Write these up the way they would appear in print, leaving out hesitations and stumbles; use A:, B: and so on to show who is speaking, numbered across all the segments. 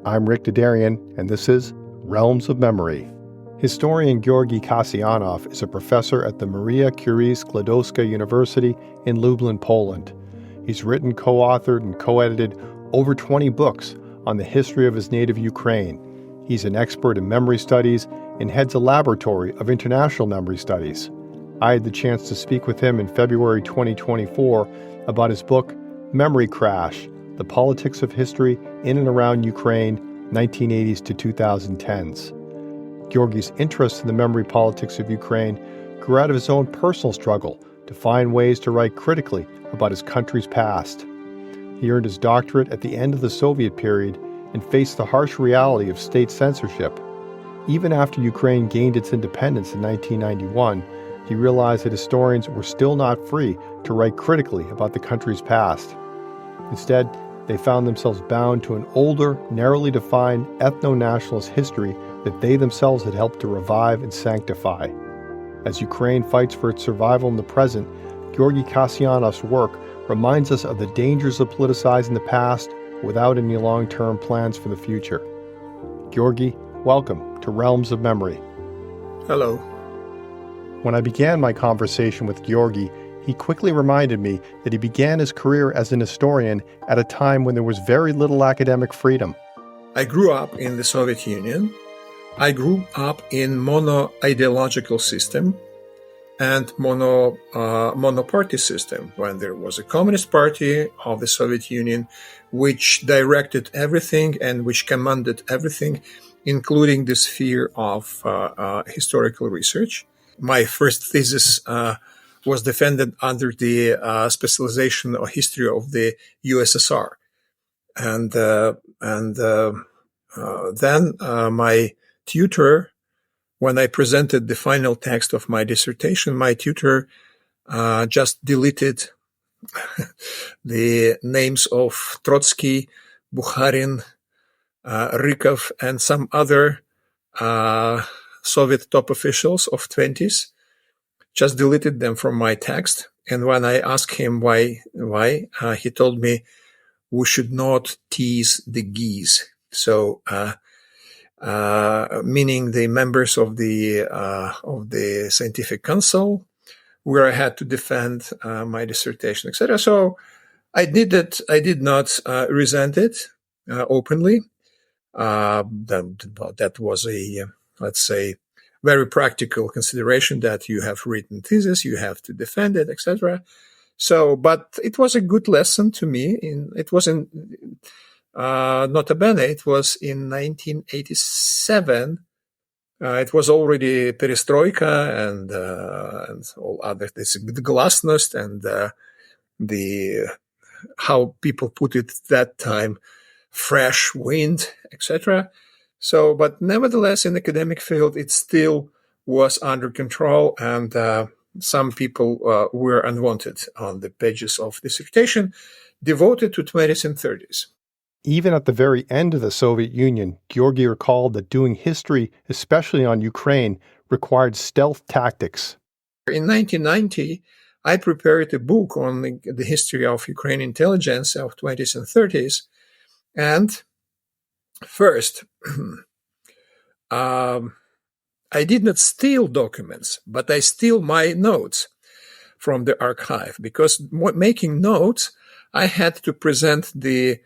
A: I'm Rick Dadarian, and this is Realms of Memory. Historian Georgy Kasyanov is a professor at the Maria Curie Skłodowska University in Lublin, Poland. He's written, co-authored, and co-edited over 20 books on the history of his native Ukraine. He's an expert in memory studies and heads a laboratory of international memory studies. I had the chance to speak with him in February 2024 about his book, Memory Crash: The Politics of History in and Around Ukraine, 1980s to 2010s. Georgy's interest in the memory politics of Ukraine grew out of his own personal struggle to find ways to write critically about his country's past. He earned his doctorate at the end of the Soviet period and faced the harsh reality of state censorship. Even after Ukraine gained its independence in 1991, he realized that historians were still not free to write critically about the country's past. Instead, they found themselves bound to an older, narrowly defined ethno-nationalist history that they themselves had helped to revive and sanctify. As Ukraine fights for its survival in the present, Georgy Kasyanov's work reminds us of the dangers of politicizing the past without any long-term plans for the future. Georgy, welcome to Realms of Memory.
B: Hello.
A: When I began my conversation with Georgy, he quickly reminded me that he began his career as an historian at a time when there was very little academic freedom.
B: I grew up in the Soviet Union. I grew up in mono-ideological system and mono-party system, when there was a Communist Party of the Soviet Union which directed everything and which commanded everything, including the sphere of historical research. My first thesis was defended under the specialization or history of the USSR. And then my tutor, when I presented the final text of my dissertation, my tutor just deleted the names of Trotsky, Bukharin, Rykov, and some other Soviet top officials of 20s. Just deleted them from my text. And when I asked him why, he told me we should not tease the geese. So, meaning the members of the scientific council, where I had to defend my dissertation, etc. So I did not resent it openly. That was a, let's say, very practical consideration that you have written thesis, you have to defend it, etc. So, but it was a good lesson to me. It wasn't, nota bene, it was in 1987. It was already perestroika and all other, the glasnost and the how people put it that time, fresh wind, etc. So, but nevertheless, in the academic field, it still was under control, and some people were unwanted on the pages of dissertation devoted to 20s and 30s.
A: Even at the very end of the Soviet Union, Georgy recalled that doing history, especially on Ukraine, required stealth tactics.
B: In 1990, I prepared a book on the history of Ukrainian intelligence of 20s and 30s, and first, I did not steal documents, but I steal my notes from the archive, because making notes, I had to present the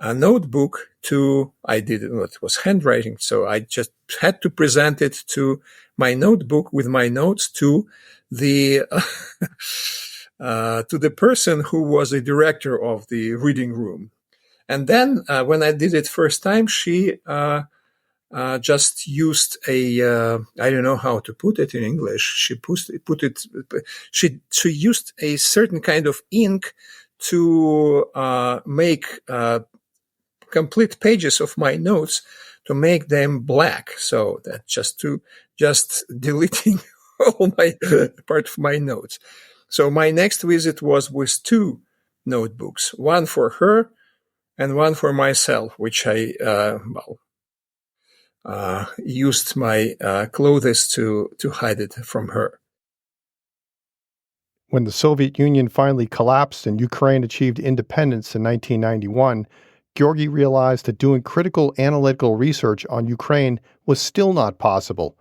B: notebook to, it was handwriting, so I just had to present it to my notebook with my notes to the to the person who was a director of the reading room. And then when I did it first time, she just used a, I don't know how to put it in English. She used a certain kind of ink to make complete pages of my notes, to make them black. So that just deleting all my part of my notes. So my next visit was with two notebooks, one for her and one for myself, which I used my clothes to hide it from her.
A: When the Soviet Union finally collapsed and Ukraine achieved independence in 1991, Georgy realized that doing critical analytical research on Ukraine was still not possible.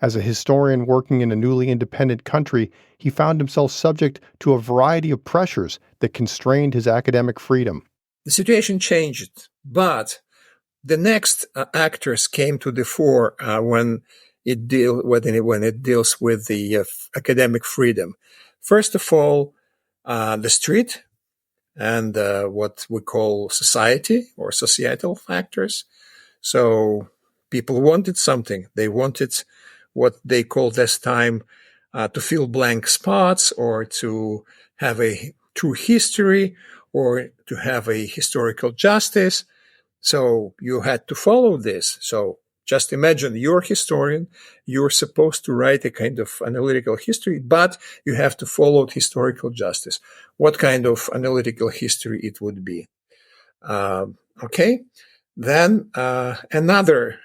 A: As a historian working in a newly independent country, he found himself subject to a variety of pressures that constrained his academic freedom.
B: The situation changed, but the next actors came to the fore when it deals with the academic freedom. First of all, the street and what we call society or societal factors. So people wanted something. They wanted what they called this time to fill blank spots, or to have a true history, or to have a historical justice. So you had to follow this. So just imagine you're a historian, you're supposed to write a kind of analytical history, but you have to follow historical justice. What kind of analytical history it would be? Okay. Then another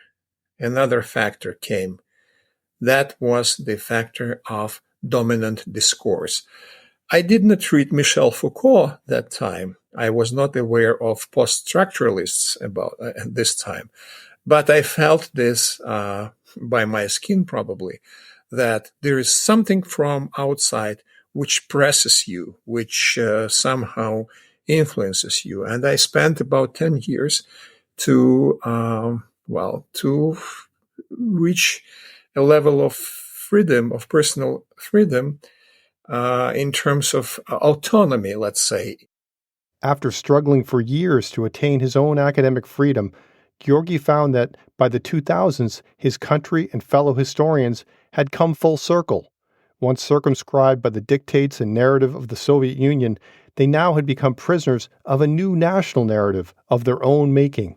B: factor came. That was the factor of dominant discourse. I did not read Michel Foucault that time. I was not aware of post-structuralists about this time. But I felt this by my skin probably, that there is something from outside which presses you, which somehow influences you. And I spent about 10 years to reach a level of freedom, of personal freedom, in terms of autonomy, let's say.
A: After struggling for years to attain his own academic freedom, Georgy found that by the 2000s, his country and fellow historians had come full circle. Once circumscribed by the dictates and narrative of the Soviet Union, they now had become prisoners of a new national narrative of their own making.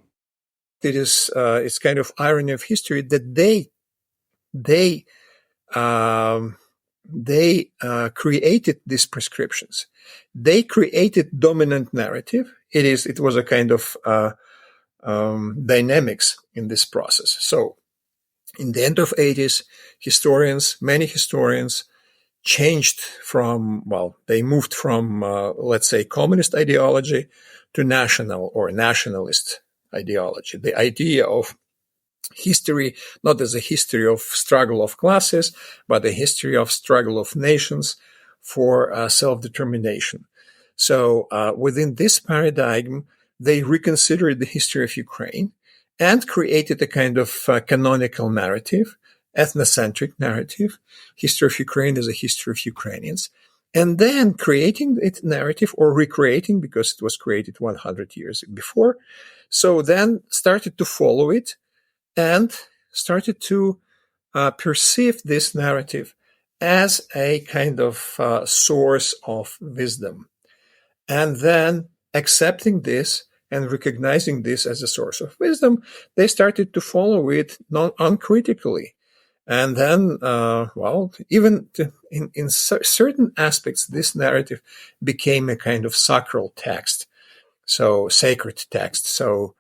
B: It's kind of irony of history that they created these prescriptions. They created dominant narrative. It was a kind of dynamics in this process. So in the end of 80s, many historians changed they moved from, let's say, communist ideology to national or nationalist ideology. The idea of history, not as a history of struggle of classes, but a history of struggle of nations for self-determination. So within this paradigm, they reconsidered the history of Ukraine and created a kind of canonical narrative, ethnocentric narrative. History of Ukraine is a history of Ukrainians. And then creating its narrative, or recreating, because it was created 100 years before. So then started to follow it and started to perceive this narrative as a kind of source of wisdom. And then accepting this and recognizing this as a source of wisdom, they started to follow it uncritically. And then, even in certain aspects, this narrative became a kind of sacral text, so sacred text. So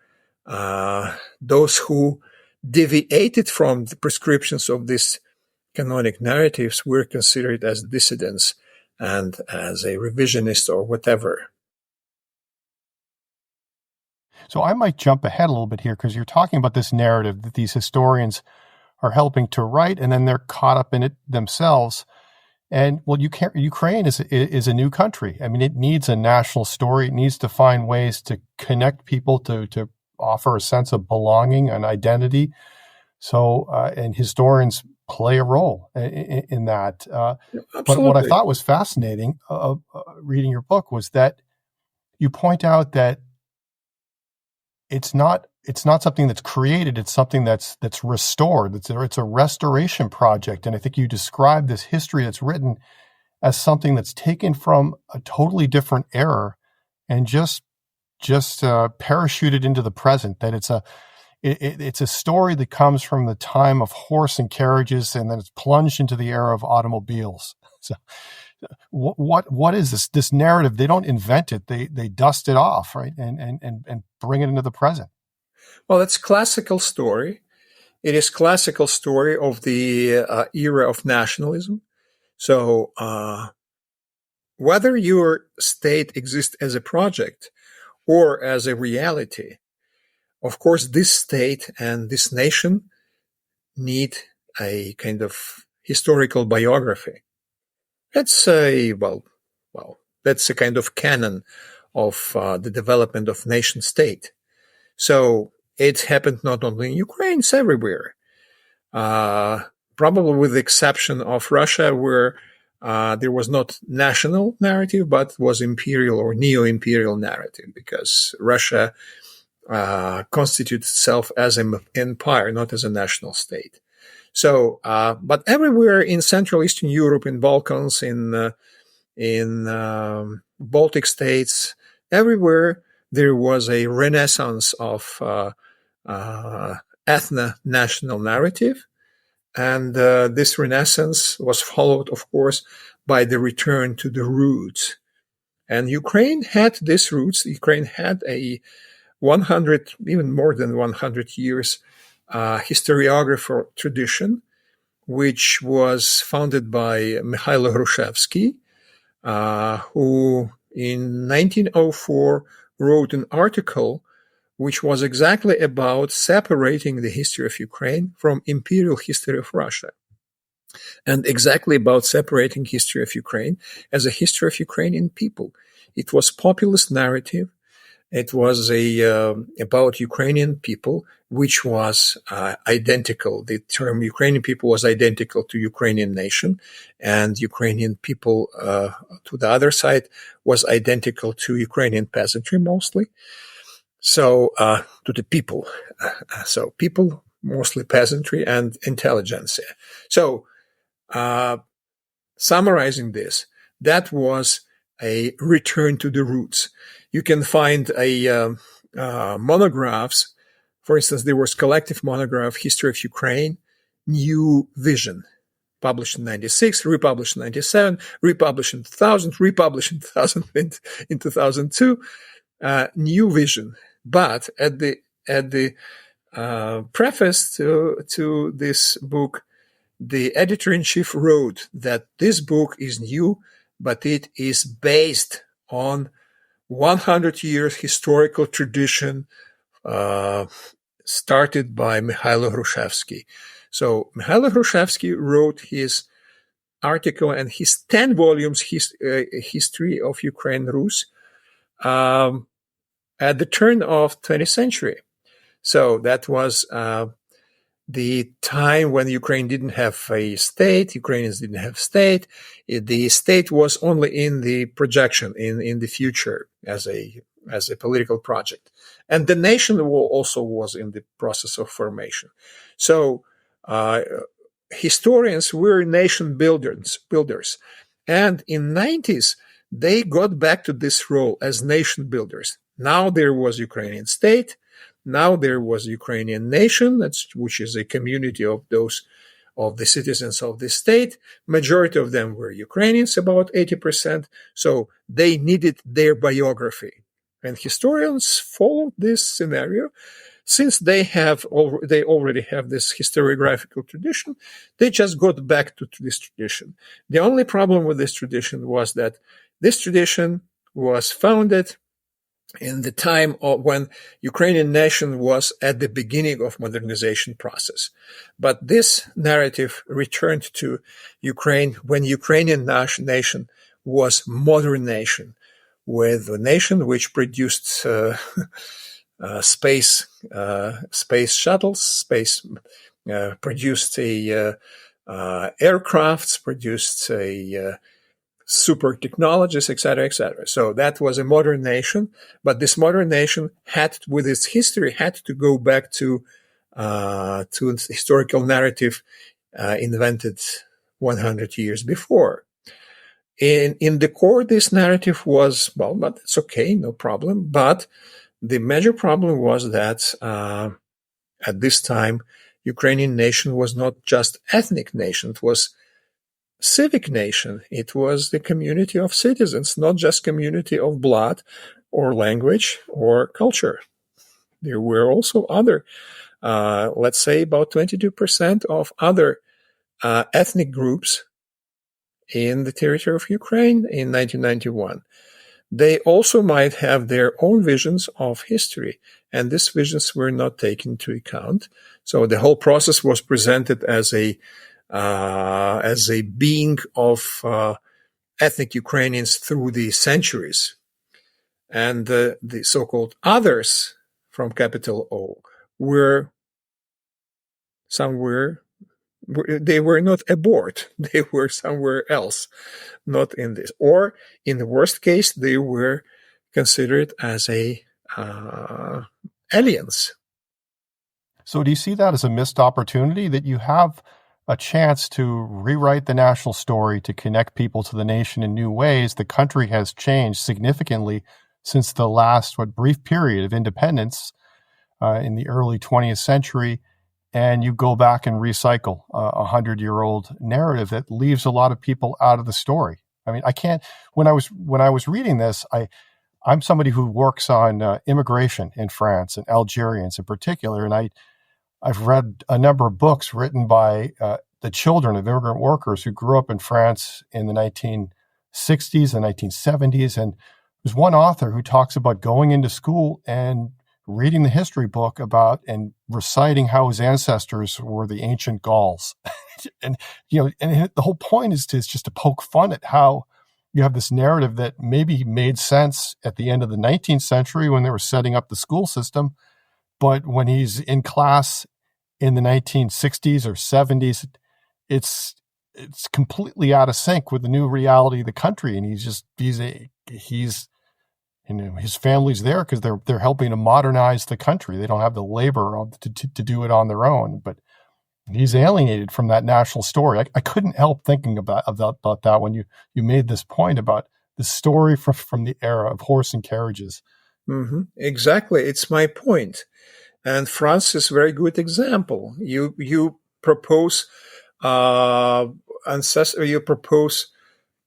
B: those who deviated from the prescriptions of these canonic narratives were considered as dissidents and as a revisionist or whatever.
A: So I might jump ahead a little bit here, because you're talking about this narrative that these historians are helping to write, and then they're caught up in it themselves. And Ukraine is a new country. I mean, it needs a national story. It needs to find ways to connect people, to offer a sense of belonging and identity. So, and historians play a role in that. But what I thought was fascinating reading your book was that you point out that it's not something that's created. It's something that's restored. It's a restoration project. And I think you describe this history that's written as something that's taken from a totally different era and just parachuted into the present. That it's a story that comes from the time of horse and carriages, and then it's plunged into the era of automobiles. So, what is this narrative? They don't invent it; they dust it off, right, and bring it into the present.
B: Well, it's classical story. It is classical story of the era of nationalism. So whether your state exists as a project or as a reality. Of course, this state and this nation need a kind of historical biography. That's that's a kind of canon of the development of nation state. So it happened not only in Ukraine, it's everywhere. Probably with the exception of Russia, where there was not national narrative, but was imperial or neo-imperial narrative, because Russia constitutes itself as an empire, not as a national state. So, but everywhere in Central Eastern Europe, in Balkans, in Baltic states, everywhere there was a renaissance of ethno-national narrative. And this renaissance was followed, of course, by the return to the roots. And Ukraine had these roots. Ukraine had a 100, even more than 100 years historiographer tradition, which was founded by Mikhailo Hrushevsky, who in 1904 wrote an article which was exactly about separating the history of Ukraine from imperial history of Russia, and exactly about separating history of Ukraine as a history of Ukrainian people. It was populist narrative. It was about Ukrainian people, which was identical. The term Ukrainian people was identical to Ukrainian nation, and Ukrainian people to the other side was identical to Ukrainian peasantry mostly. So to the people, so people, mostly peasantry and intelligentsia. So summarizing this, that was a return to the roots. You can find monographs. For instance, there was collective monograph, History of Ukraine, New Vision, published in 96, republished in 97, republished in 2000, republished in 2002, New Vision. But at the preface to this book, the editor-in-chief wrote that this book is new, but it is based on 100 years historical tradition started by Mikhailo Hrushevsky. So Mikhailo Hrushevsky wrote his article and his 10 volumes history of Ukraine Rus at the turn of 20th century. So that was the time when Ukraine didn't have a state, Ukrainians didn't have state. The state was only in the projection, in the future as a political project. And the nation also was in the process of formation. So historians were nation builders. And in 90s, they got back to this role as nation builders. Now there was Ukrainian state. Now there was Ukrainian nation, which is a community of the citizens of the state. Majority of them were Ukrainians, about 80%. So they needed their biography. And historians followed this scenario. Since they already have this historiographical tradition, they just got back to this tradition. The only problem with this tradition was that this tradition was founded in the time when Ukrainian nation was at the beginning of modernization process. But this narrative returned to Ukraine when Ukrainian nation was modern nation, with a nation which produced space shuttles, produced aircrafts, produced super technologies, etc., etc. So that was a modern nation, but this modern nation with its history, had to go back to historical narrative invented 100 years before. In the core, this narrative was, but it's okay, no problem. But the major problem was that at this time, Ukrainian nation was not just ethnic nation; it was civic nation. It was the community of citizens, not just community of blood or language or culture. There were also other, let's say about 22% of other ethnic groups in the territory of Ukraine in 1991. they also might have their own visions of history, and these visions were not taken into account. So the whole process was presented as a being of ethnic Ukrainians through the centuries, and the so-called others from capital O were somewhere. They were not aboard; they were somewhere else, not in this. Or in the worst case, they were considered as aliens.
A: So do you see that as a missed opportunity, that you have a chance to rewrite the national story, to connect people to the nation in new ways? The country has changed significantly since the last brief period of independence in the early 20th century, and you go back and recycle a 100-year-old narrative that leaves a lot of people out of the story. I mean, I can't. When I was reading this, I'm somebody who works on immigration in France and Algerians in particular, and I've read a number of books written by the children of immigrant workers who grew up in France in the 1960s and 1970s. And there's one author who talks about going into school and reading the history book about and reciting how his ancestors were the ancient Gauls. And the whole point is just to poke fun at how you have this narrative that maybe made sense at the end of the 19th century when they were setting up the school system, but when he's in class in the 1960s or 70s, it's completely out of sync with the new reality of the country. And his family's there because they're helping to modernize the country. They don't have the labor to do it on their own, but he's alienated from that national story. I couldn't help thinking about that when you made this point about the story from the era of horse and carriages.
B: Mm-hmm. Exactly. It's my point. And France is a very good example. You propose you propose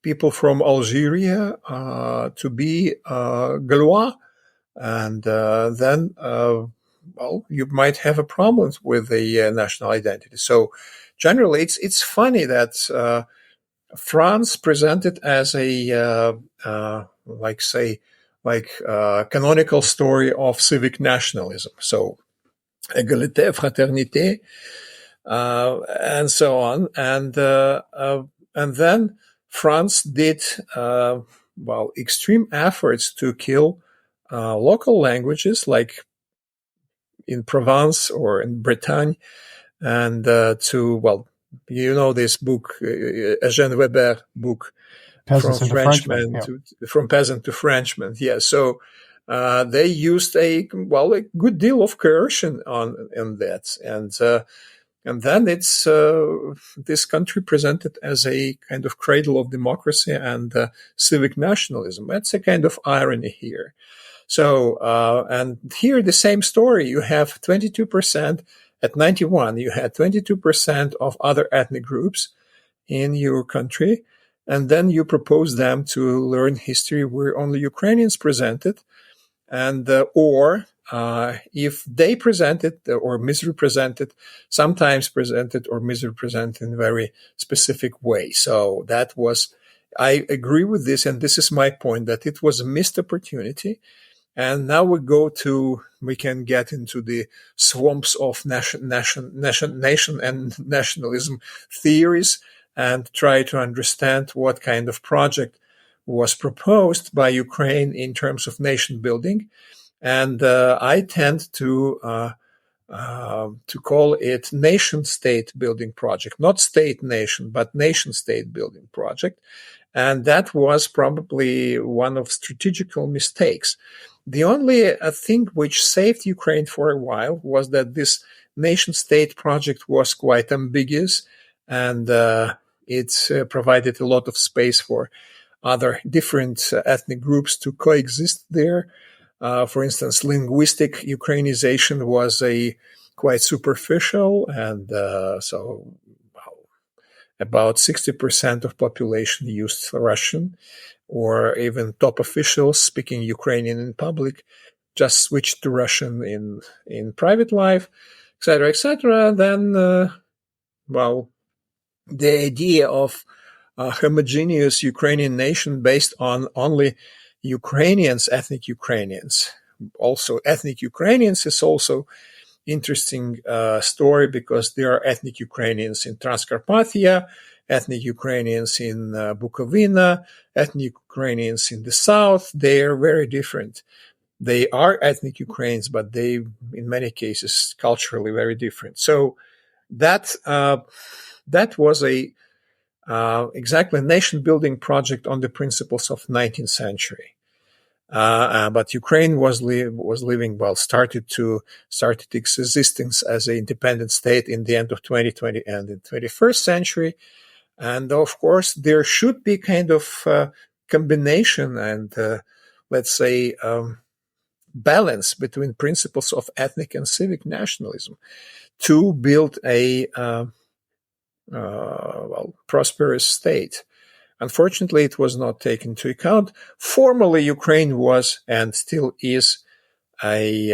B: people from Algeria to be Gaulois, and then you might have a problem with the national identity. So generally, it's funny that France presented as a canonical story of civic nationalism. So égalité, fraternité, and so on, and then France did extreme efforts to kill local languages, like in Provence or in Bretagne, and this book, Eugène Weber book,
A: Peasants
B: from Frenchman from peasant to Frenchman. Yeah, so they used a good deal of coercion in that, and then it's this country presented as a kind of cradle of democracy and civic nationalism. That's a kind of irony here. So, and here the same story. You have 22% at 91. You had 22% of other ethnic groups in your country, and then you propose them to learn history where only Ukrainians presented, and if they presented or misrepresented, sometimes presented or misrepresented in a very specific way. So I agree with this, and this is my point, that it was a missed opportunity. And now we can get into the swamps of nation and nationalism theories and try to understand what kind of project was proposed by Ukraine in terms of nation building. And I tend to call it nation-state building project, not state-nation, but nation-state building project. And that was probably one of strategical mistakes. The only thing which saved Ukraine for a while was that this nation-state project was quite ambiguous, and it provided a lot of space for other different ethnic groups to coexist there. For instance, linguistic Ukrainization was quite superficial, and about 60% of population used Russian, or even top officials speaking Ukrainian in public just switched to Russian in private life, etc., etc. Then, the idea of a homogeneous Ukrainian nation based on only Ukrainians, ethnic Ukrainians. Also, ethnic Ukrainians is also interesting story because there are ethnic Ukrainians in Transcarpathia, ethnic Ukrainians in Bukovina, ethnic Ukrainians in the south. They are very different. They are ethnic Ukrainians, but they, in many cases, culturally very different. So that was a exactly nation building project on the principles of 19th century. But Ukraine was living well, started its existence as an independent state in the end of 2020 and in 21st century. And of course, there should be kind of combination and let's say balance between principles of ethnic and civic nationalism to build a prosperous state. Unfortunately, it was not taken into account. Formally, Ukraine was and still is in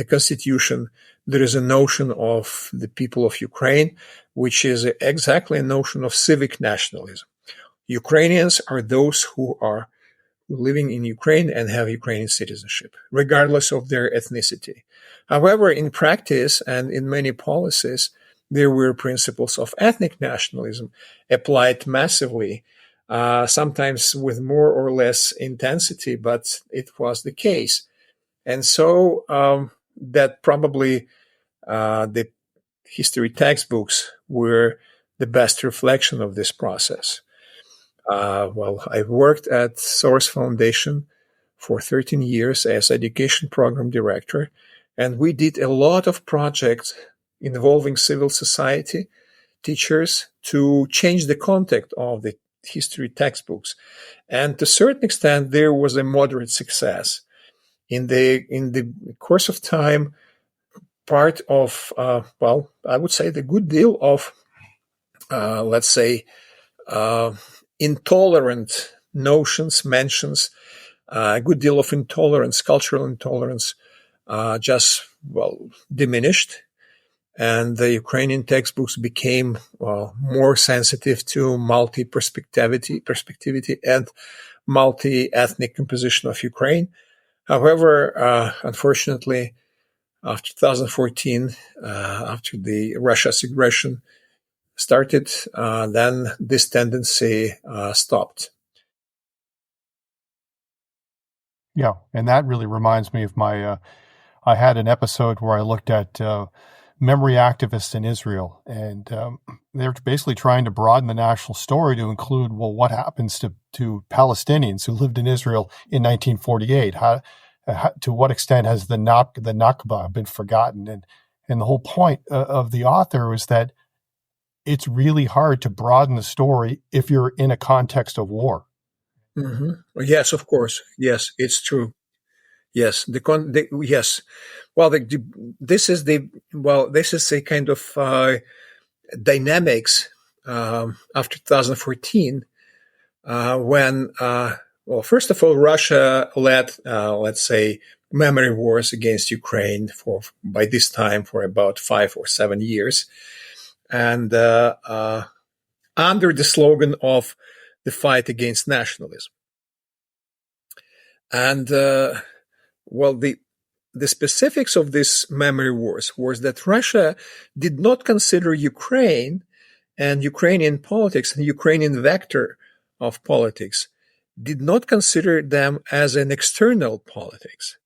B: the constitution, there is a notion of the people of Ukraine, which is exactly a notion of civic nationalism. Ukrainians are those who are living in Ukraine and have Ukrainian citizenship, regardless of their ethnicity. However, in practice and in many policies, there were principles of ethnic nationalism applied massively, sometimes with more or less intensity, but it was the case. And so that probably the history textbooks were the best reflection of this process. I've worked at Source Foundation for 13 years as education program director, and we did a lot of projects involving civil society, teachers, to change the content of the history textbooks. And to a certain extent, there was a moderate success. In the course of time, part of, I would say the good deal of, intolerant notions, mentions, a good deal of intolerance, cultural intolerance, diminished. And the Ukrainian textbooks became more sensitive to perspectivity and multi-ethnic composition of Ukraine. However, unfortunately, after 2014, after the Russia's aggression started, then this tendency stopped.
A: Yeah, and that really reminds me of my. I had an episode where I looked at memory activists in Israel, and they're basically trying to broaden the national story to include, well, what happens to Palestinians who lived in Israel in 1948? How to what extent has the Nakba been forgotten? And the whole point of the author was that it's really hard to broaden the story if you're in a context of war.
B: Mm-hmm. Yes, of course. Yes, it's true. Yes, yes. Well, this is a kind of dynamics after 2014 when, first of all, Russia led, let's say, memory wars against Ukraine by this time for about 5 or 7 years, and under the slogan of the fight against nationalism. And the specifics of this memory wars was that Russia did not consider Ukraine and Ukrainian politics and Ukrainian vector of politics, did not consider them as an external politics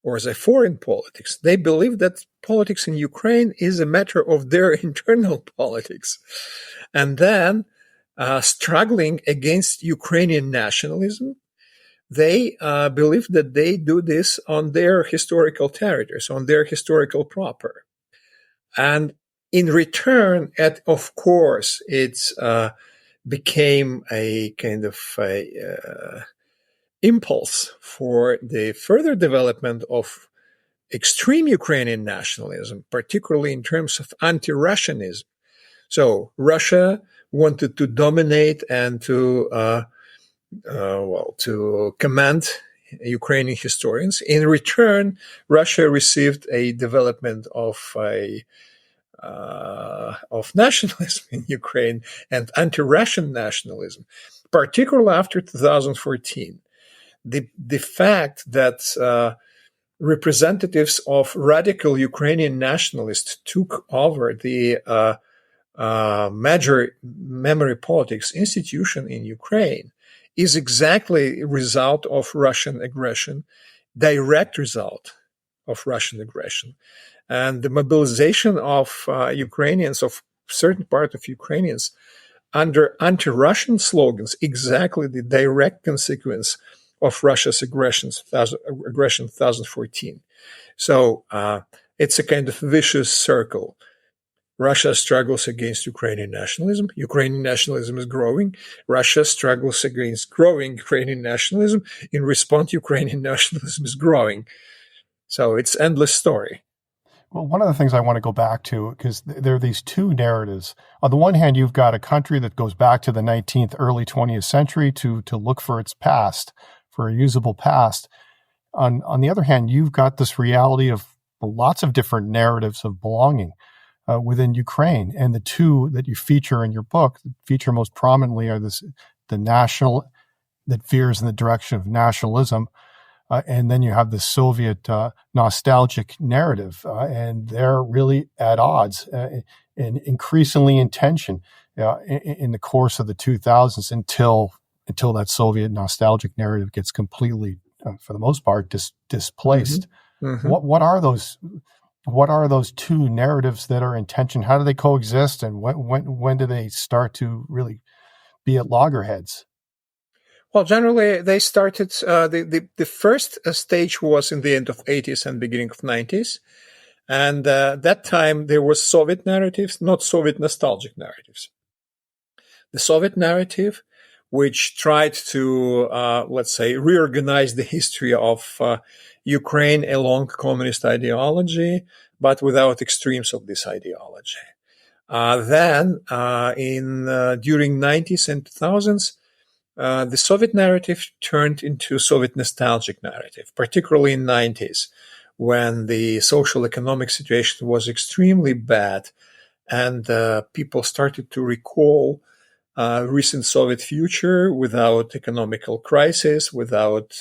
B: or as a foreign politics. They believed that politics in Ukraine is a matter of their internal politics. And then, struggling against Ukrainian nationalism, they believe that they do this on their historical territories, on their historical proper. And in return, of course, it became a kind of impulse for the further development of extreme Ukrainian nationalism, particularly in terms of anti-Russianism. So Russia wanted to dominate and to command Ukrainian historians. In return, Russia received a development of nationalism in Ukraine and anti-Russian nationalism, particularly after 2014. the fact that representatives of radical Ukrainian nationalists took over the major memory politics institution in Ukraine is exactly a result of Russian aggression, direct result of Russian aggression. And the mobilization of Ukrainians, of certain part of Ukrainians, under anti-Russian slogans, exactly the direct consequence of Russia's aggression 2014. So it's a kind of vicious circle. Russia struggles against Ukrainian nationalism. Ukrainian nationalism is growing. Russia struggles against growing Ukrainian nationalism. In response, Ukrainian nationalism is growing. So it's an endless story.
A: Well, one of the things I want to go back to, because there are these two narratives. On the one hand, you've got a country that goes back to the 19th, early 20th century to look for its past, for a usable past. On the other hand, you've got this reality of lots of different narratives of belonging within Ukraine. And the two that you feature in your book, feature most prominently are the national that veers in the direction of nationalism, and then you have the Soviet nostalgic narrative, and they're really at odds and increasingly in tension in the course of the 2000s until that Soviet nostalgic narrative gets completely, for the most part, displaced.
B: Mm-hmm.
A: What are those? What are those two narratives that are in tension? How do they coexist, and when do they start to really be at loggerheads?
B: Well, generally, they started, the first stage was in the end of 80s and beginning of 90s. And that time there was Soviet narratives, not Soviet nostalgic narratives. The Soviet narrative, which tried to, let's say, reorganize the history of Ukraine along communist ideology, but without extremes of this ideology. Then, during 90s and 2000s, the Soviet narrative turned into Soviet nostalgic narrative, particularly in 90s, when the social economic situation was extremely bad, and people started to recall recent Soviet future without economical crisis, without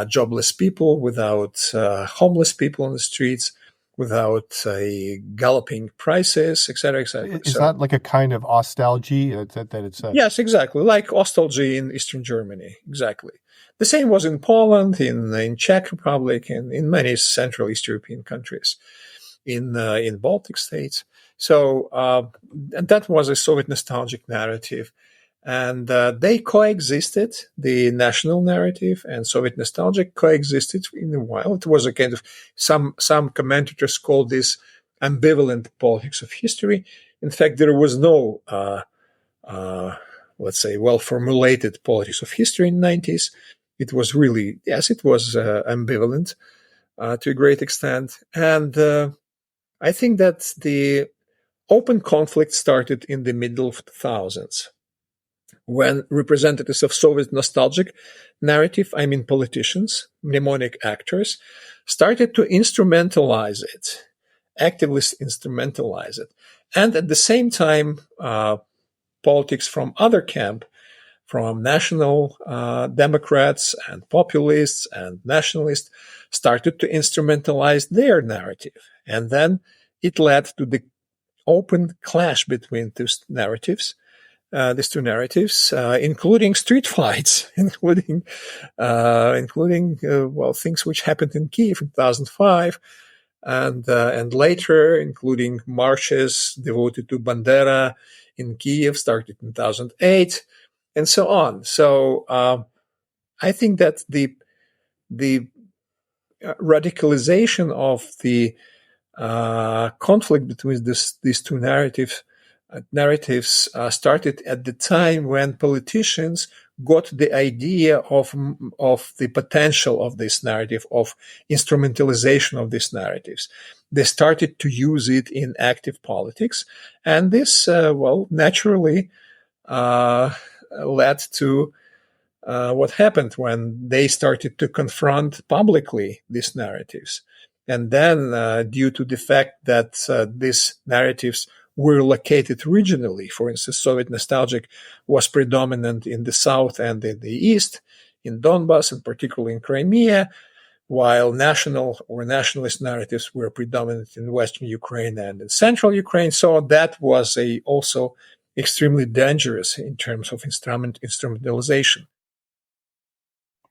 B: jobless people, without homeless people on the streets, without galloping prices, etc., etc.
A: Is that like a kind of nostalgia that it's
B: Yes, exactly. Like Ostalgie in Eastern Germany. Exactly. The same was in Poland, in Czech Republic, and in many Central East European countries, in Baltic states. So and that was a Soviet nostalgic narrative. And they coexisted, the national narrative and Soviet nostalgic coexisted in a while. It was a kind of, some commentators call this ambivalent politics of history. In fact, there was no, let's say, well-formulated politics of history in the 90s. It was really, yes, it was ambivalent to a great extent. And I think that the open conflict started in the middle of the 2000s, when representatives of Soviet nostalgic narrative, I mean politicians, mnemonic actors, started to instrumentalize it, actively instrumentalize it. And at the same time, politics from other camp, from national Democrats and populists and nationalists, started to instrumentalize their narrative. And then it led to the open clash between these two narratives, including street fights, including things which happened in Kiev in 2005, and later, including marches devoted to Bandera in Kiev, started in 2008, and so on. So I think that the radicalization of the conflict between these two narratives started at the time when politicians got the idea of the potential of this narrative, of instrumentalization of these narratives. They started to use it in active politics, and this, naturally led to what happened when they started to confront publicly these narratives. And then, due to the fact that these narratives were located regionally, for instance, Soviet nostalgic was predominant in the south and in the east. in Donbass and particularly in Crimea, while national or nationalist narratives were predominant in Western Ukraine and in Central Ukraine. So that was also extremely dangerous in terms of instrumentalization.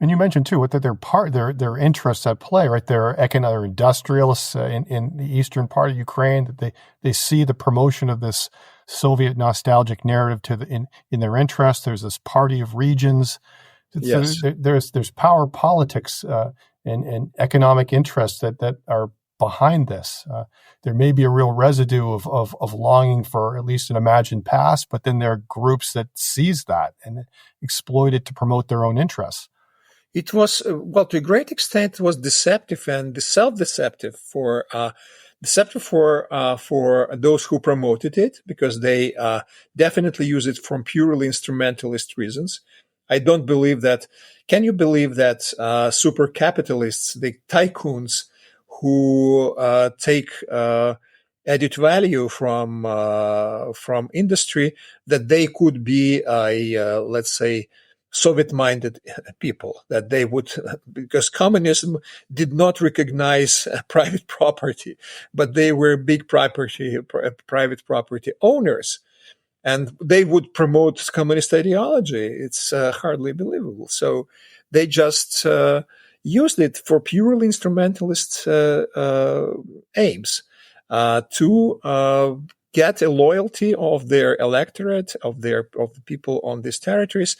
A: And you mentioned too that their interests at play, right? They're economic industrialists in the eastern part of Ukraine. That they see the promotion of this Soviet nostalgic narrative in their interest. There's this party of regions.
B: Yes.
A: So there's power politics and economic interests that are behind this. There may be a real residue of longing for at least an imagined past, but then there are groups that seize that and exploit it to promote their own interests.
B: It was, well, to a great extent, it was deceptive and self-deceptive for those who promoted it, because they definitely use it from purely instrumentalist reasons. I don't believe that. Can you believe that super capitalists, the tycoons who take added value from industry, that they could be let's say, Soviet-minded people, that they would, because communism did not recognize private property, but they were big private property owners, and they would promote communist ideology. It's hardly believable. So they just used it for purely instrumentalist aims to get a loyalty of their electorate, of the people on these territories,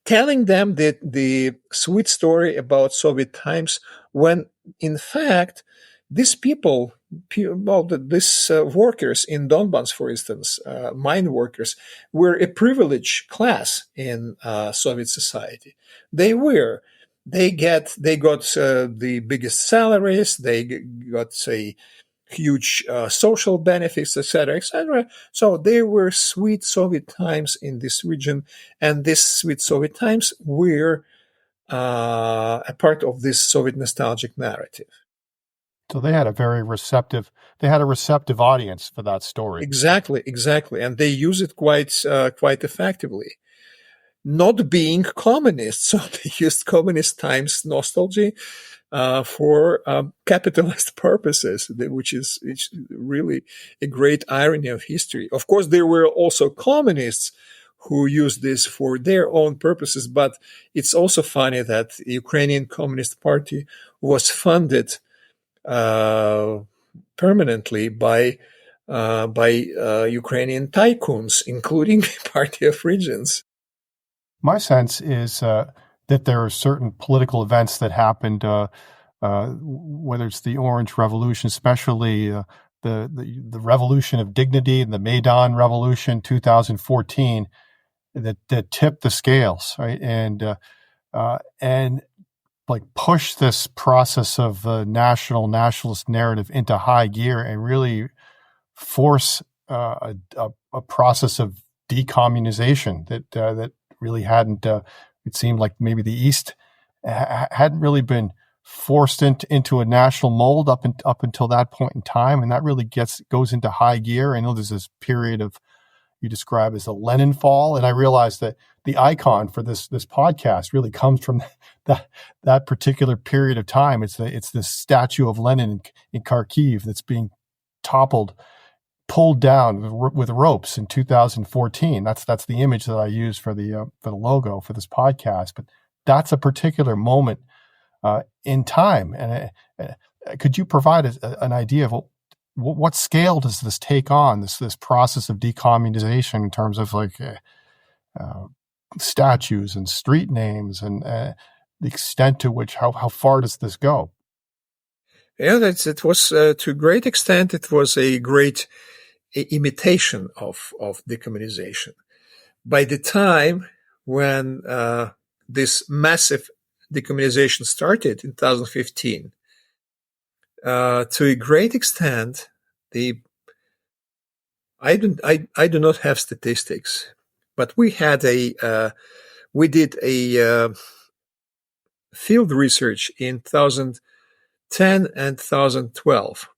B: telling them the sweet story about Soviet times, when in fact these people, these workers in Donbass, for instance, mine workers, were a privileged class in Soviet society. They got the biggest salaries. They got, say, huge social benefits, etc., etc. So there were sweet Soviet times in this region, and these sweet Soviet times were a part of this Soviet nostalgic narrative.
A: So they had a receptive audience for that story.
B: Exactly, and they use it quite effectively. Not being communists, so they used communist times nostalgia for capitalist purposes, which is really a great irony of history. Of course, there were also communists who used this for their own purposes, but it's also funny that the Ukrainian Communist Party was funded permanently by Ukrainian tycoons, including the Party of Regions.
A: My sense is that there are certain political events that happened, whether it's the Orange Revolution, especially the Revolution of Dignity and the Maidan Revolution, 2014, that tipped the scales, right? And like push this process of nationalist narrative into high gear and really force a process of decommunization that really hadn't. It seemed like maybe the East hadn't really been forced into a national mold up until that point in time, and that really goes into high gear. I know there's this period of, you describe as a Lenin fall, and I realized that the icon for this podcast really comes from that particular period of time. It's this statue of Lenin in Kharkiv that's being pulled down with ropes in 2014. That's the image that I use for the logo for this podcast. But that's a particular moment in time. And could you provide an idea of what scale does this take on, this process of decommunization, in terms of like statues and street names, and the extent to which, how far does this go?
B: Yeah, it was to a great extent. It was a great imitation of decommunization. By the time when this massive decommunization started in 2015, to a great extent, I do not have statistics, but we did a field research in 2010 and 2012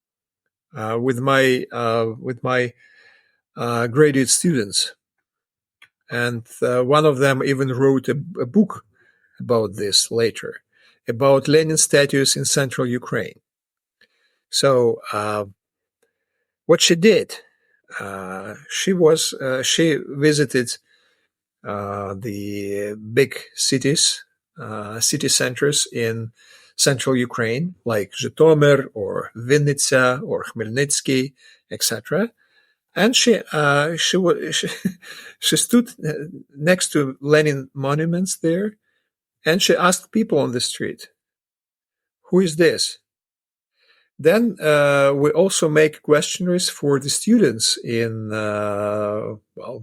B: with my graduate students, and one of them even wrote a book about this later, about Lenin statues in central Ukraine. So what she did, she visited the big cities, city centers in central Ukraine, like Zhytomyr or Vinnytsia or Khmelnytsky, etc. And she stood next to Lenin monuments there, and she asked people on the street, "Who is this?" Then we also make questionnaires for the students in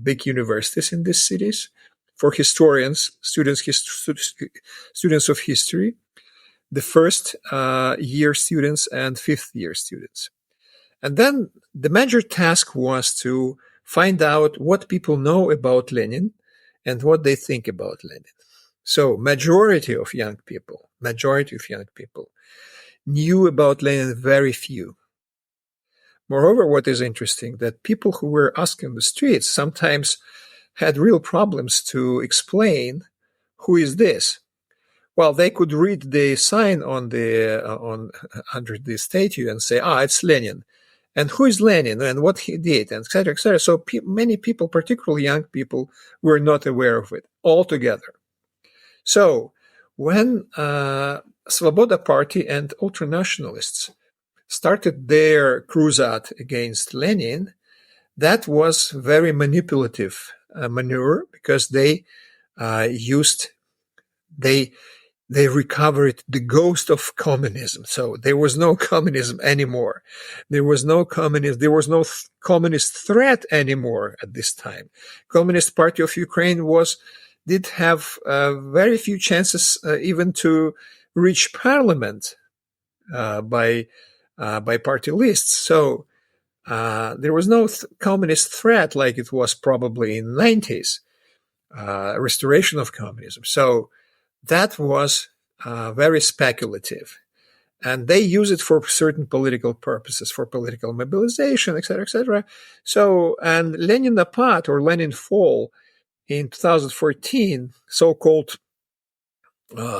B: big universities in these cities, for historians, students of history, the first year students and fifth year students. And then the major task was to find out what people know about Lenin and what they think about Lenin. So majority of young people knew about Lenin very few. Moreover, what is interesting, that people who were asked in the streets sometimes had real problems to explain who is this. Well, they could read the sign on under the statue and say, it's Lenin. And who is Lenin and what he did, and et cetera, et cetera. So many people, particularly young people, were not aware of it altogether. So when Svoboda Party and ultranationalists started their crusade against Lenin, that was very manipulative maneuver, because they recovered the ghost of communism. So there was no communism anymore. There was no communist threat anymore at this time. Communist Party of Ukraine did have very few chances even to reach parliament by party lists. So there was no communist threat like it was probably in the 90s, restoration of communism. So that was very speculative. And they use it for certain political purposes, for political mobilization, etc., etc. So, and Leninapad or Lenin Fall in 2014, so-called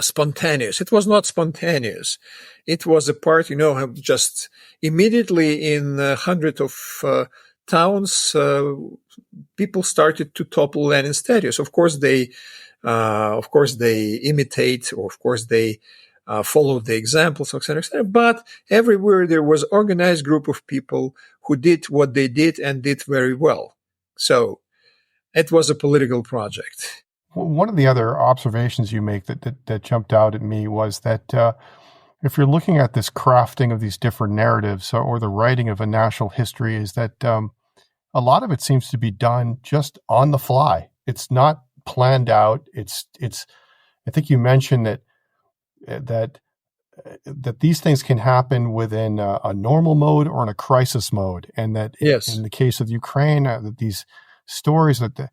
B: spontaneous. It was not spontaneous. It was a part, just immediately in hundreds of towns, people started to topple Lenin statues. Of course, they imitate, or of course they follow the examples, etc., etc. But everywhere there was organized group of people who did what they did and did very well. So it was a political project.
A: One of the other observations you make that jumped out at me was that if you're looking at this crafting of these different narratives or the writing of a national history, is that a lot of it seems to be done just on the fly. It's not planned out. It's. I think you mentioned that these things can happen within a normal mode or in a crisis mode, and that
B: yes.
A: In the case of Ukraine, that these stories that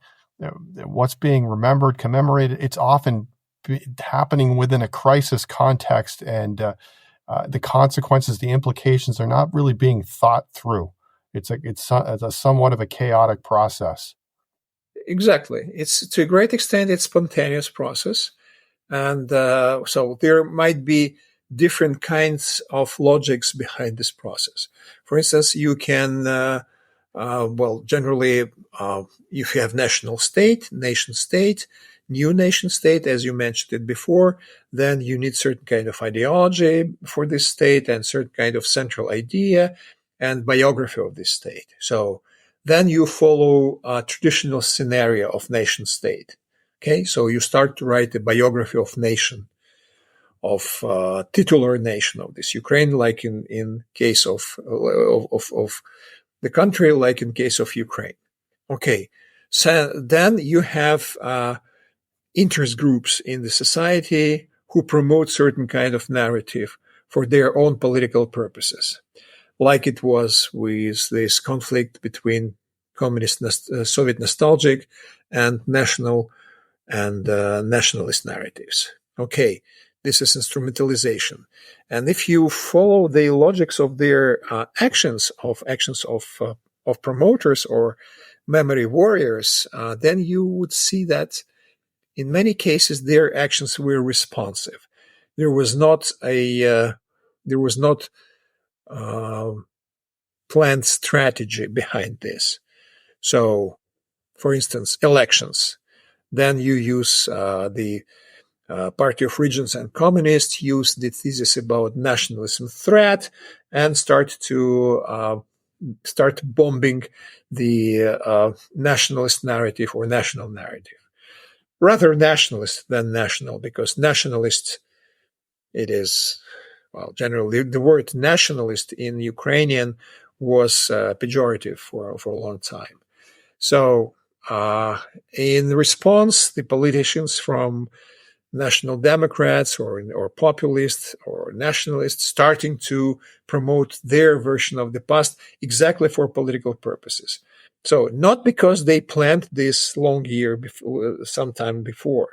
A: what's being remembered, commemorated, it's often happening within a crisis context, and the consequences, the implications are not really being thought through. It's a somewhat of a chaotic process.
B: Exactly. It's to a great extent, it's spontaneous process. And so there might be different kinds of logics behind this process. For instance, you can, generally, if you have nation state, new nation state, as you mentioned it before, then you need certain kind of ideology for this state and certain kind of central idea and biography of this state. So then you follow a traditional scenario of nation state. Okay, so you start to write a biography of nation, of titular nation of this Ukraine, like in case of the country, like in case of Ukraine. Okay, so then you have interest groups in the society who promote certain kind of narrative for their own political purposes, like it was with this conflict between communist Soviet nostalgic and national and nationalist narratives. Okay, this is instrumentalization. And if you follow the logics of their actions of promoters or memory warriors, then you would see that in many cases, their actions were responsive. There was not planned strategy behind this. So, for instance, elections. Then you use the Party of Regions and Communists use the thesis about nationalism threat and start bombing the nationalist narrative or national narrative. Rather nationalist than national, because nationalist, it is, well, generally the word nationalist in Ukrainian was pejorative for a long time. So in response, the politicians from National Democrats or populists or nationalists starting to promote their version of the past exactly for political purposes. So not because they planned this long year before, sometime before,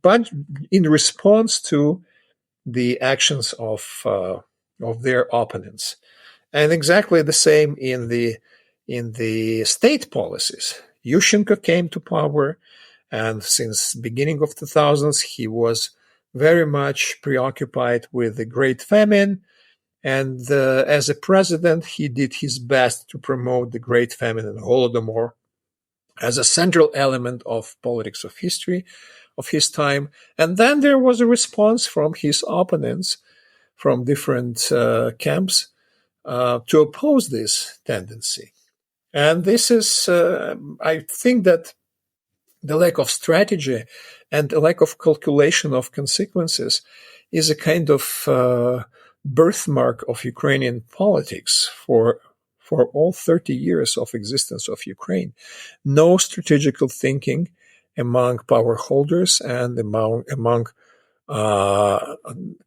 B: but in response to the actions of their opponents. And exactly the same in the state policies. Yushchenko came to power, and since beginning of 2000s, he was very much preoccupied with the Great Famine. And as a president, he did his best to promote the Great Famine and Holodomor as a central element of politics of history of his time. And then there was a response from his opponents from different camps to oppose this tendency. And this is, I think that the lack of strategy and the lack of calculation of consequences is a kind of birthmark of Ukrainian politics for all 30 years of existence of Ukraine. No strategical thinking among power holders and among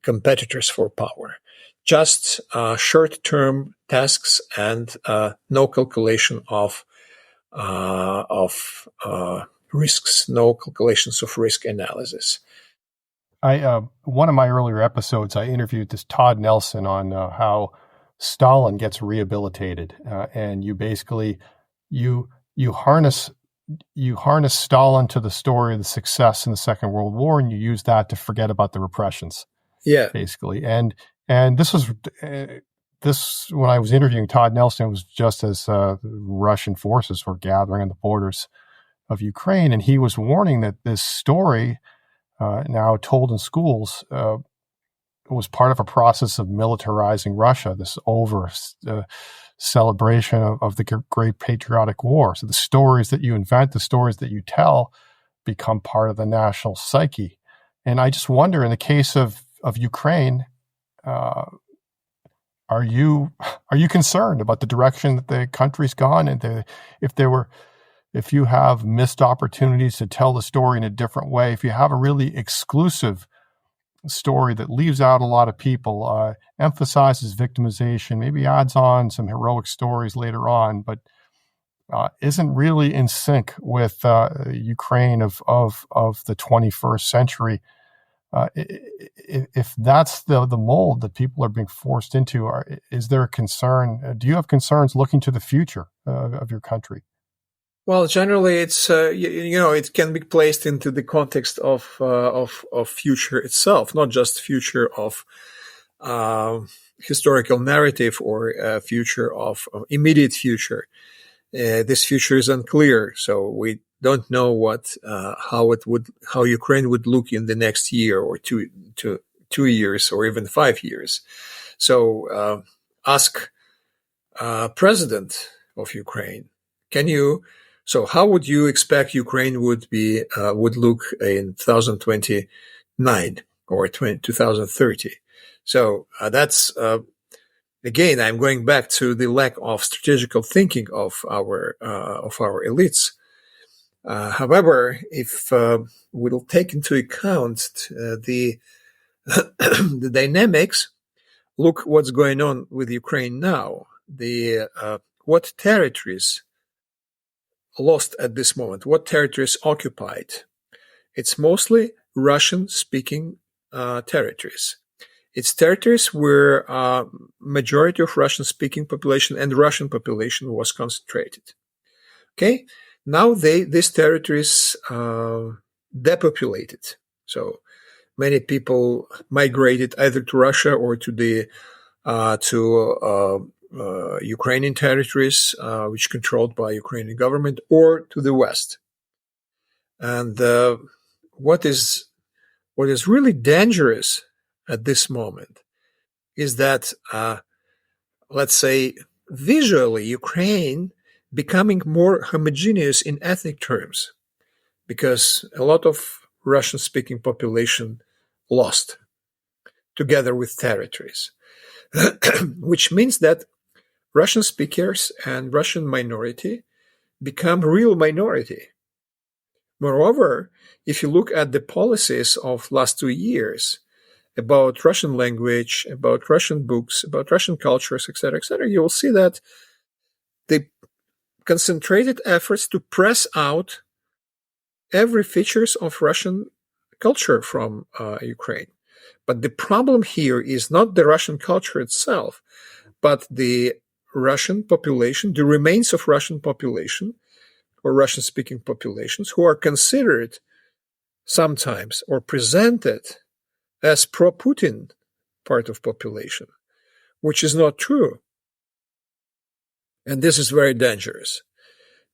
B: competitors for power. Just short-term tasks and no calculation of risks, no calculations of risk analysis.
A: One of my earlier episodes, I interviewed this Todd Nelson on how Stalin gets rehabilitated, and you basically you harness Stalin to the story of the success in the Second World War, and you use that to forget about the repressions.
B: Yeah,
A: basically, and this was when I was interviewing Todd Nelson, it was just as Russian forces were gathering on the borders of Ukraine, and he was warning that this story, now told in schools, was part of a process of militarizing Russia, this celebration of the Great Patriotic War. So the stories that you invent, the stories that you tell, become part of the national psyche. And I just wonder, in the case of Ukraine, are you concerned about the direction that the country's gone, and if you have missed opportunities to tell the story in a different way, if you have a really exclusive story that leaves out a lot of people, emphasizes victimization, maybe adds on some heroic stories later on, but isn't really in sync with Ukraine of the 21st century. If that's the mold that people are being forced into, is there a concern? Do you have concerns looking to the future of your country?
B: Well, generally, it's it can be placed into the context of future itself, not just future of historical narrative or future of immediate future. This future is unclear, so we don't know how Ukraine would look in the next year or two years or even 5 years. So ask President of Ukraine, so how would you expect Ukraine would look in 2029 or 2030? So that's again, I'm going back to the lack of strategical thinking of our elites. However, if we'll take into account the the dynamics, look what's going on with Ukraine now. What territories lost at this moment? What territories occupied? It's mostly Russian-speaking territories. It's territories where majority of Russian-speaking population and Russian population was concentrated. Okay, now these territories depopulated. So many people migrated either to Russia or to the Ukrainian territories, which controlled by Ukrainian government, or to the West. And what is really dangerous at this moment is that, let's say, visually, Ukraine becoming more homogeneous in ethnic terms, because a lot of Russian-speaking population lost, together with territories, which means that Russian speakers and Russian minority become real minority. Moreover, if you look at the policies of last 2 years about Russian language, about Russian books, about Russian cultures, etc., you will see that they concentrated efforts to press out every features of Russian culture from Ukraine. But the problem here is not the Russian culture itself, but the Russian population, the remains of Russian population, or Russian-speaking populations, who are considered sometimes or presented as pro-Putin part of population, which is not true. And this is very dangerous,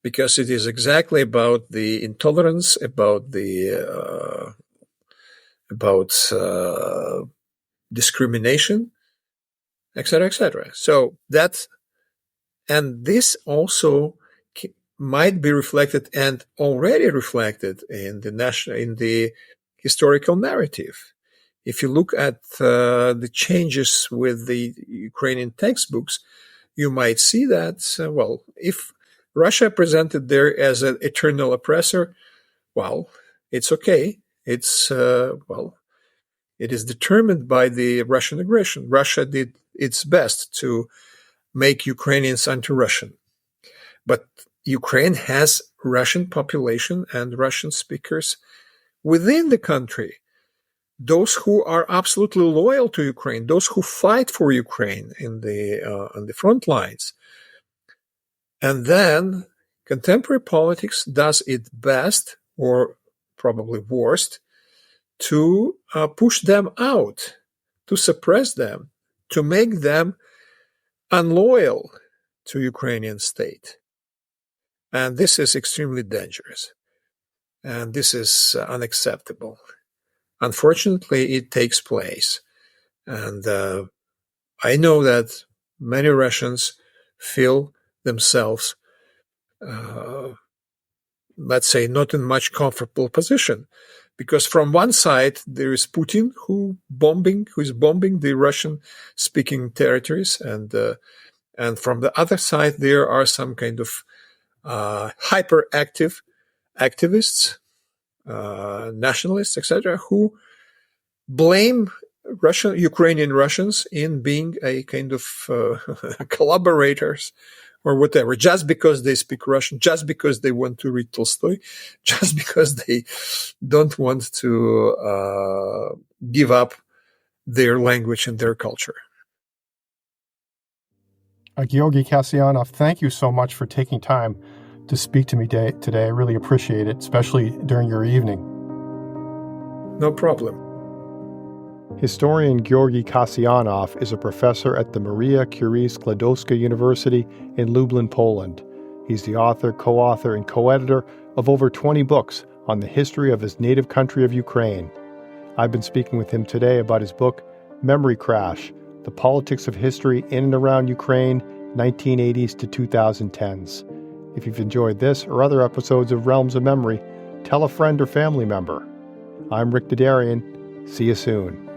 B: because it is exactly about the intolerance, about the discrimination, etc. So that, and this also might be reflected and already reflected in the historical narrative. If you look at the changes with the Ukrainian textbooks, you might see that, if Russia presented there as an eternal oppressor, well, it's okay. It's, it is determined by the Russian aggression. Russia did its best to make Ukrainians anti-Russian. But Ukraine has Russian population and Russian speakers within the country. Those who are absolutely loyal to Ukraine, those who fight for Ukraine on the front lines. And then contemporary politics does its best, or probably worst, to push them out, to suppress them, to make them unloyal to Ukrainian state. And this is extremely dangerous. And this is unacceptable. Unfortunately, it takes place. And I know that many Russians feel themselves, let's say, not in much comfortable position. Because from one side, there is Putin who is bombing the Russian-speaking territories. And from the other side, there are some kind of hyperactive activists, nationalists, etc., who blame Ukrainian Russians in being a kind of collaborators or whatever, just because they speak Russian, just because they want to read Tolstoy, just because they don't want to give up their language and their culture.
A: Georgy Kasyanov, thank you so much for taking time to speak to me today. I really appreciate it, especially during your evening.
B: No problem.
A: Historian Georgy Kasyanov is a professor at the Maria Curie Skłodowska University in Lublin, Poland. He's the author, co-author, and co-editor of over 20 books on the history of his native country of Ukraine. I've been speaking with him today about his book, Memory Crash: The Politics of History in and Around Ukraine, 1980s to 2010s. If you've enjoyed this or other episodes of Realms of Memory, tell a friend or family member. I'm Rick Dadarian. See you soon.